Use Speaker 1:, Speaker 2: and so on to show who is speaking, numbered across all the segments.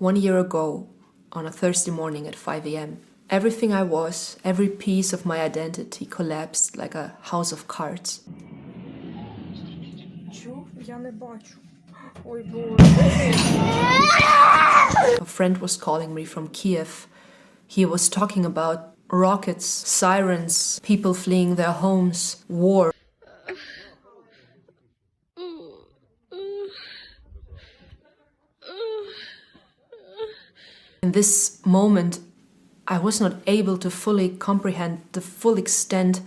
Speaker 1: 1 year ago, on a Thursday morning at 5 a.m., everything I was, every piece of my identity collapsed like a house of cards. A friend was calling me from Kiev. He was talking about rockets, sirens, people fleeing their homes, war. In this moment, I was not able to fully comprehend the full extent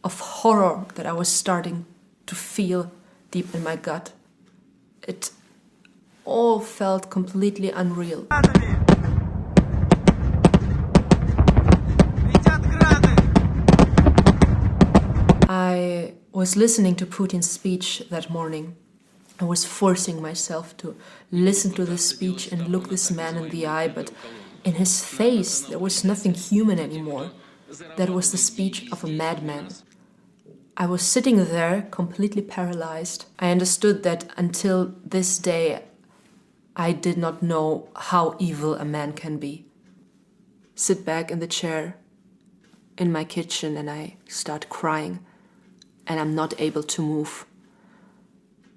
Speaker 1: of horror that I was starting to feel deep in my gut. It all felt completely unreal. I was listening to Putin's speech that morning. I was forcing myself to listen to this speech and look this man in the eye, but in his face there was nothing human anymore. That was the speech of a madman. I was sitting there completely paralyzed. I understood that until this day I did not know how evil a man can be. Sit back in the chair in my kitchen and I start crying, and I'm not able to move,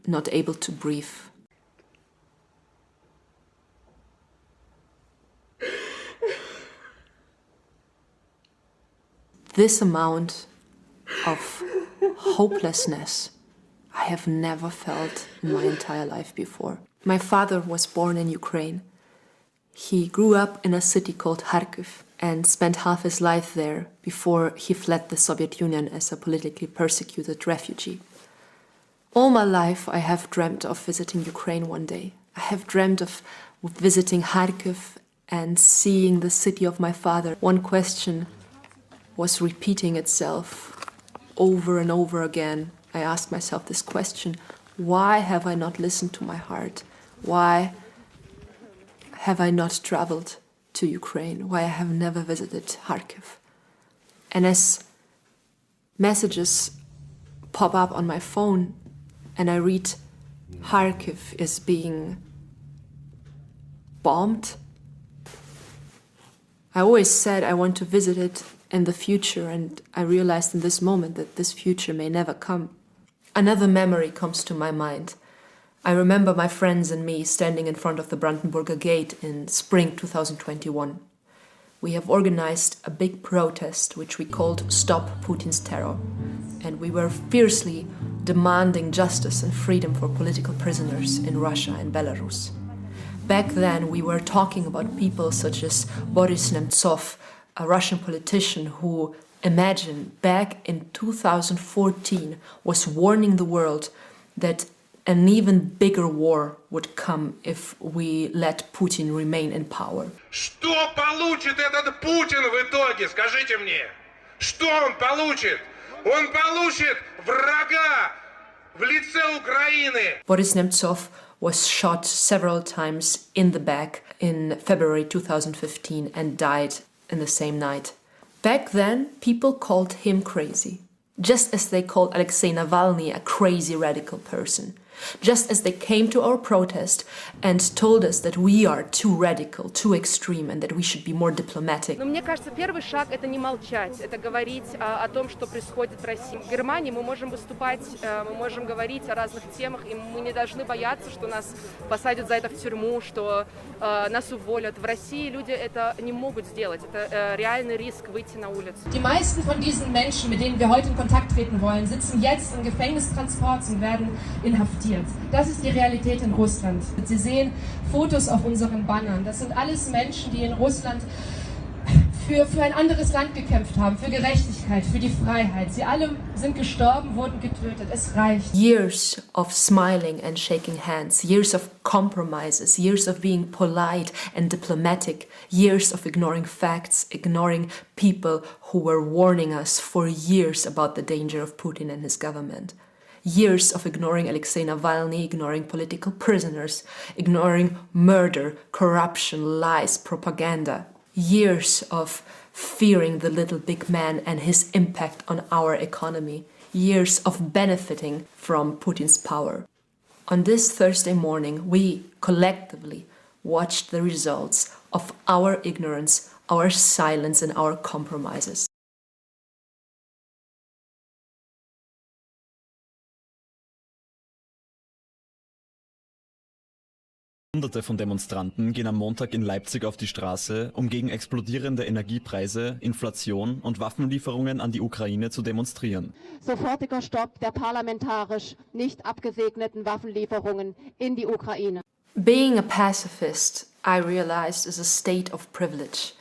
Speaker 1: not able to breathe. This amount of hopelessness I have never felt in my entire life before. My father was born in Ukraine. He grew up in a city called Kharkiv and spent half his life there before he fled the Soviet Union as a politically persecuted refugee. All my life I have dreamt of visiting Ukraine one day. I have dreamt of visiting Kharkiv and seeing the city of my father. One question was repeating itself over and over again. I asked myself this question: why have I not listened to my heart? Why have I not traveled to Ukraine? Why I have never visited Kharkiv? And as messages pop up on my phone and I read Kharkiv is being bombed, I always said I want to visit it in the future, and I realized in this moment that this future may never come. Another memory comes to my mind. I remember my friends and me standing in front of the Brandenburger Gate in spring 2021. We have organized a big protest which we called Stop Putin's Terror, and we were fiercely demanding justice and freedom for political prisoners in Russia and Belarus. Back then we were talking about people such as Boris Nemtsov, a Russian politician who, imagine, back in 2014 was warning the world that an even bigger war would come if we let Putin remain in power.
Speaker 2: Что получит этот Путин в итоге? Скажите мне. Что он получит? Он получит врага в лице Украины.
Speaker 1: Boris Nemtsov was shot several times in the back in February 2015 and died in the same night. Back then, people called him crazy, just as they called Alexei Navalny a crazy radical person. Just as they came to our protest and told us that we are too radical, too extreme, and that we should be more diplomatic.
Speaker 3: Но мне кажется, первый шаг – это не молчать, это говорить о том, что происходит в России. В Германии мы можем выступать, мы можем говорить о разных темах, и мы не должны бояться, что нас посадят за это в тюрьму, что нас уволят. В России люди это не могут сделать, это реальный риск выйти на улицу.
Speaker 4: Die meisten von diesen Menschen, mit denen wir heute in Kontakt treten wollen, sitzen jetzt in Gefängnistransports und werden inhaftiert. Das ist die Realität in Russland. Sie sehen Fotos auf unseren Bannern. Das sind alles Menschen, die in Russland für ein anderes Land gekämpft haben, für Gerechtigkeit, für die Freiheit. Sie alle sind gestorben, wurden getötet. Es reicht.
Speaker 1: Years of smiling and shaking hands, years of compromises, years of being polite and diplomatic, years of ignoring facts, ignoring people who were warning us for years about the danger of Putin and his government. Years of ignoring Alexei Navalny, ignoring political prisoners, ignoring murder, corruption, lies, propaganda. Years of fearing the little big man and his impact on our economy. Years of benefiting from Putin's power. On this Thursday morning, we collectively watched the results of our ignorance, our silence, and our compromises.
Speaker 5: Hunderte von Demonstranten gehen am Montag in Leipzig auf die Straße, um gegen explodierende Energiepreise, Inflation und Waffenlieferungen an die Ukraine zu demonstrieren.
Speaker 6: Sofortiger Stopp der parlamentarisch nicht abgesegneten Waffenlieferungen in die Ukraine.
Speaker 1: Being a pacifist, I realized, is a state of privilege.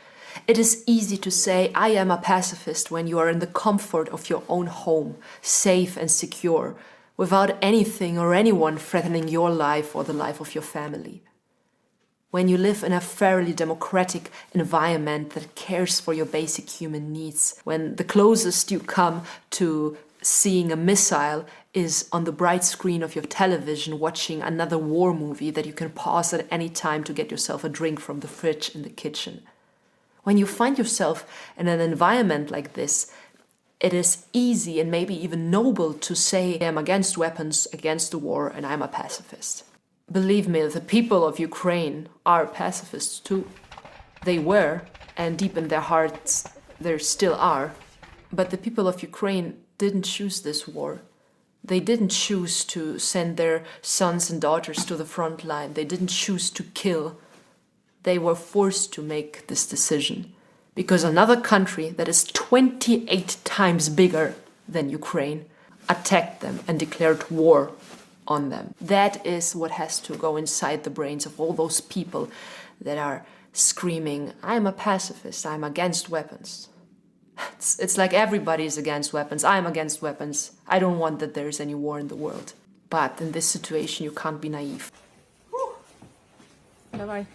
Speaker 1: It is easy to say, I am a pacifist, when you are in the comfort of your own home, safe and secure, without anything or anyone threatening your life or the life of your family. When you live in a fairly democratic environment that cares for your basic human needs, when the closest you come to seeing a missile is on the bright screen of your television watching another war movie that you can pause at any time to get yourself a drink from the fridge in the kitchen. When you find yourself in an environment like this, it is easy and maybe even noble to say, I am against weapons, against the war, and I'm a pacifist. Believe me, the people of Ukraine are pacifists too. They were, and deep in their hearts, there still are. But the people of Ukraine didn't choose this war. They didn't choose to send their sons and daughters to the front line. They didn't choose to kill. They were forced to make this decision. Because another country that is 28 times bigger than Ukraine attacked them and declared war on them. That is what has to go inside the brains of all those people that are screaming, I'm a pacifist, I'm against weapons. It's like everybody is against weapons. I'm against weapons. I don't want that there is any war in the world. But in this situation, you can't be naive.
Speaker 3: Давай.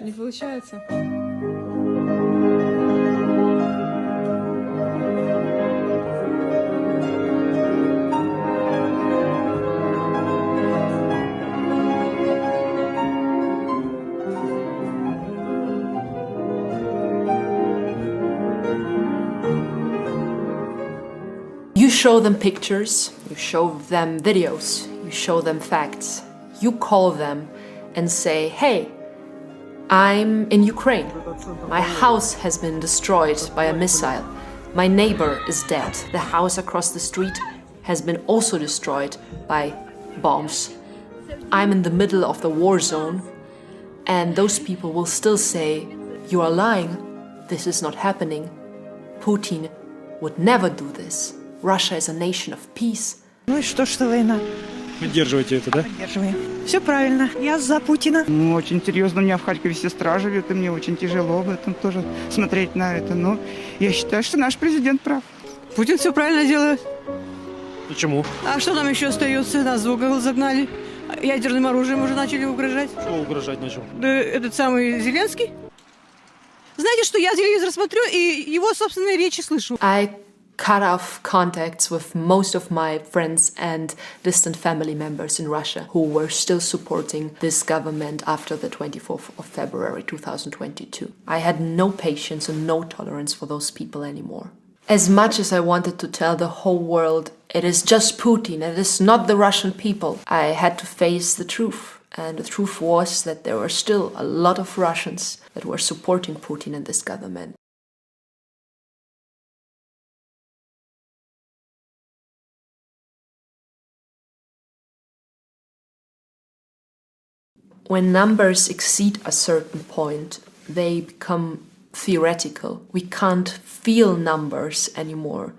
Speaker 3: Не получается.
Speaker 1: You show them pictures, you show them videos, you show them facts. You call them and say, hey, I'm in Ukraine. My house has been destroyed by a missile. My neighbor is dead. The house across the street has been also destroyed by bombs. I'm in the middle of the war zone, and those people will still say, you are lying. This is not happening. Putin would never do this. Russia is a nation of peace.
Speaker 7: Ну и что война?
Speaker 8: Поддерживаете это, да?
Speaker 7: Поддерживаем. Все правильно. Я за Путина.
Speaker 9: Ну, очень серьезно. У меня в Харькове сестра живет, и мне очень тяжело в этом тоже смотреть на это. Но я считаю, что наш президент прав.
Speaker 7: Путин все правильно делает.
Speaker 8: Почему?
Speaker 7: А что нам еще остается? Нас в угол загнали. Ядерным оружием уже начали угрожать.
Speaker 8: Что угрожать начал?
Speaker 7: Да, этот самый Зеленский. Знаете, что я телевизор смотрю и его собственные речи слышу.
Speaker 1: I cut off contacts with most of my friends and distant family members in Russia who were still supporting this government after the 24th of February 2022. I had no patience and no tolerance for those people anymore. As much as I wanted to tell the whole world, it is just Putin, it is not the Russian people, I had to face the truth. And the truth was that there were still a lot of Russians that were supporting Putin and this government. When numbers exceed a certain point, they become theoretical. We can't feel numbers anymore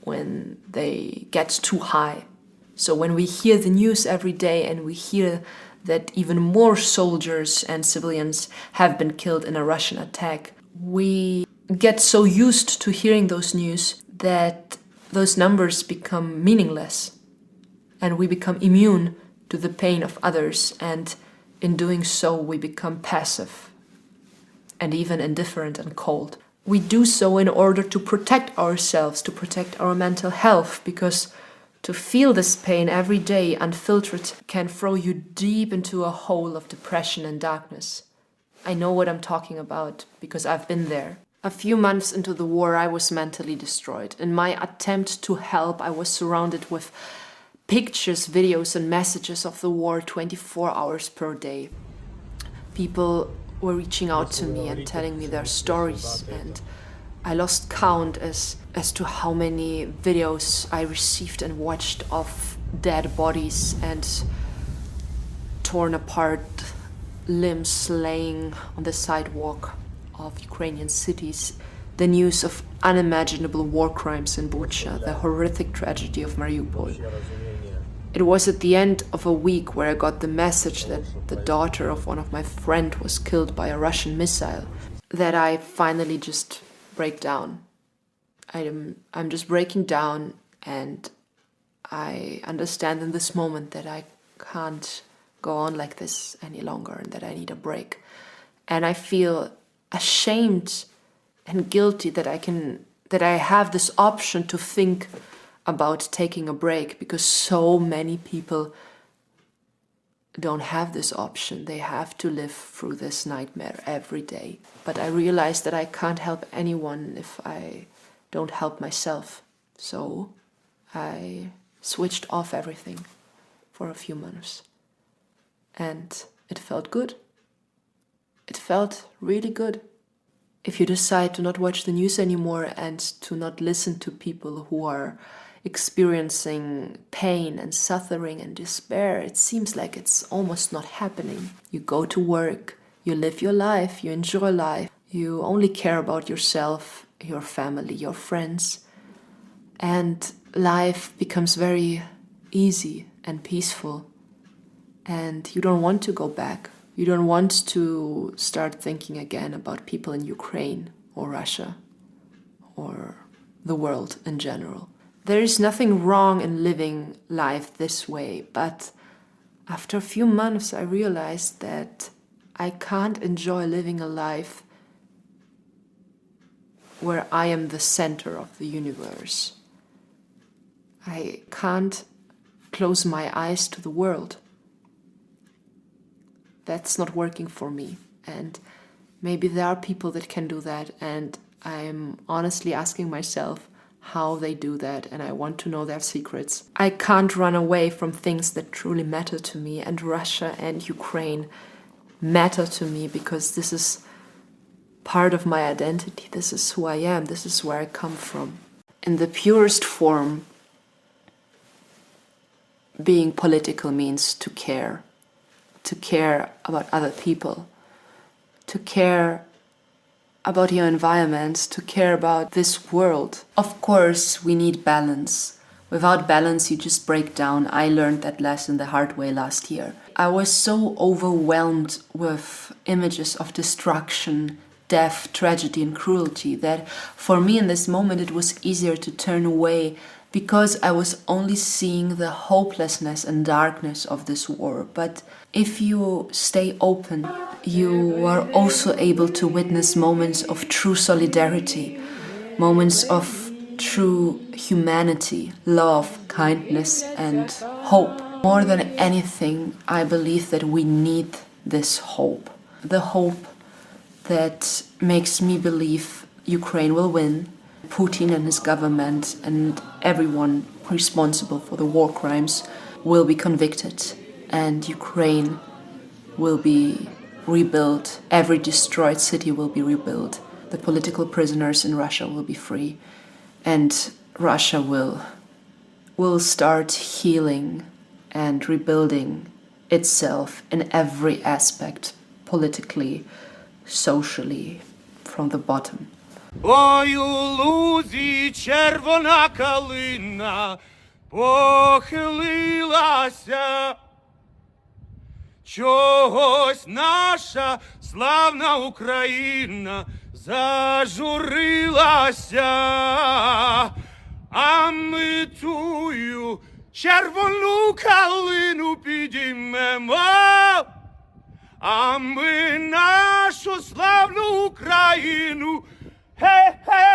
Speaker 1: when they get too high. So when we hear the news every day and we hear that even more soldiers and civilians have been killed in a Russian attack, we get so used to hearing those news that those numbers become meaningless and we become immune to the pain of others, and in doing so we become passive and even indifferent and cold. We do so in order to protect ourselves, to protect our mental health, because To feel this pain every day unfiltered can throw you deep into a hole of depression and darkness. I know what I'm talking about because I've been there. A few months into the war, I was mentally destroyed. In my attempt to help, I was surrounded with pictures, videos, and messages of the war 24 hours per day. People were reaching out to me and telling me their stories, and I lost count as to how many videos I received and watched of dead bodies and torn apart limbs laying on the sidewalk of Ukrainian cities, the news of unimaginable war crimes in Bucha, the horrific tragedy of Mariupol. It was at the end of a week where I got the message that the daughter of one of my friends was killed by a Russian missile that I finally just break down. I'm just breaking down, and I understand in this moment that I can't go on like this any longer and that I need a break. And I feel ashamed and guilty that I have this option to think about taking a break, because so many people don't have this option. They have to live through this nightmare every day. But I realize that I can't help anyone if I don't help myself. So I switched off everything for a few months. And it felt good. It felt really good. If you decide to not watch the news anymore and to not listen to people who are experiencing pain and suffering and despair, it seems like it's almost not happening. You go to work, you live your life, you enjoy life, you only care about yourself, your family, your friends, and life becomes very easy and peaceful, and you don't want to go back. You don't want to start thinking again about people in Ukraine or Russia or the world in general. There is nothing wrong in living life this way, but after a few months I realized that I can't enjoy living a life where I am the center of the universe. I can't close my eyes to the world. That's not working for me, and maybe there are people that can do that, and I'm honestly asking myself how they do that, and I want to know their secrets. I can't run away from things that truly matter to me, and Russia and Ukraine matter to me because this is part of my identity. This is who I am. This is where I come from. In the purest form, being political means to care about other people, to care about your environment, to care about this world. Of course, we need balance. Without balance, you just break down. I learned that lesson the hard way last year. I was so overwhelmed with images of destruction, death, tragedy, and cruelty that for me in this moment it was easier to turn away, because I was only seeing the hopelessness and darkness of this war. But if you stay open, you are also able to witness moments of true solidarity, moments of true humanity, love, kindness, and hope. More than anything, I believe that we need this hope. The hope that makes me believe Ukraine will win, Putin and his government and everyone responsible for the war crimes will be convicted, and Ukraine will be rebuilt. Every destroyed city will be rebuilt. The political prisoners in Russia will be free, and Russia will start healing and rebuilding itself in every aspect, politically, socially, from the bottom.
Speaker 10: Ой, у лузі червона калина похилилася, чогось наша славна Україна зажурилася, а ми тую червону калину підіймемо, а ми нашу славну Україну, хе-хе!